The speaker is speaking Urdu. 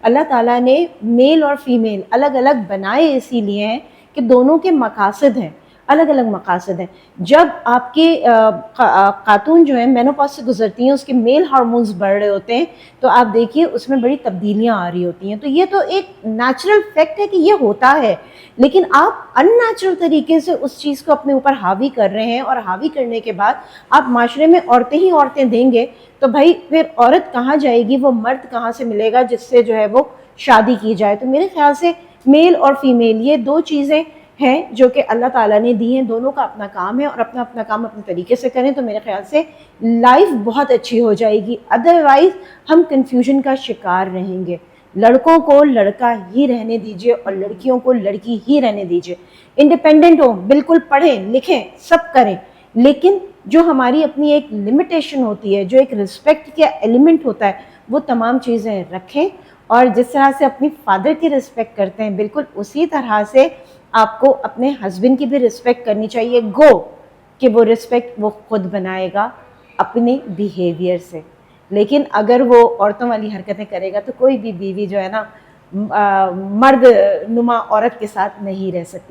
اللہ تعالیٰ نے میل اور فیمیل الگ الگ بنائے اسی لیے ہیں کہ دونوں کے مقاصد ہیں، الگ الگ مقاصد ہیں۔ جب آپ کے خاتون جو ہیں مینوپاز سے گزرتی ہیں، اس کے میل ہارمونز بڑھ رہے ہوتے ہیں، تو آپ دیکھیے اس میں بڑی تبدیلیاں آ رہی ہوتی ہیں۔ تو یہ تو ایک نیچرل فیکٹ ہے کہ یہ ہوتا ہے، لیکن آپ ان نیچرل طریقے سے اس چیز کو اپنے اوپر حاوی کر رہے ہیں، اور حاوی کرنے کے بعد آپ معاشرے میں عورتیں ہی عورتیں دیں گے تو بھائی پھر عورت کہاں جائے گی، وہ مرد کہاں سے ملے گا جس سے جو ہے وہ شادی کی جائے؟ تو میرے خیال سے میل اور فیمیل یہ دو چیزیں ہیں جو کہ اللہ تعالیٰ نے دی ہیں، دونوں کا اپنا کام ہے، اور اپنا اپنا کام اپنے طریقے سے کریں تو میرے خیال سے لائف بہت اچھی ہو جائے گی۔ ادروائز ہم کنفیوژن کا شکار رہیں گے۔ لڑکوں کو لڑکا ہی رہنے دیجئے اور لڑکیوں کو لڑکی ہی رہنے دیجئے، انڈیپینڈنٹ ہو، بالکل پڑھیں لکھیں سب کریں، لیکن جو ہماری اپنی ایک لمیٹیشن ہوتی ہے، جو ایک رسپیکٹ کا ایلیمنٹ ہوتا ہے، وہ تمام چیزیں رکھیں۔ اور جس طرح سے اپنی فادر کی رسپیکٹ کرتے ہیں، بالکل اسی طرح سے آپ کو اپنے ہسبینڈ کی بھی رسپیکٹ کرنی چاہیے، گو کہ وہ رسپیکٹ وہ خود بنائے گا اپنے بیہیویئر سے۔ لیکن اگر وہ عورتوں والی حرکتیں کرے گا تو کوئی بھی بیوی جو ہے نا مرد نما عورت کے ساتھ نہیں رہ سکتی۔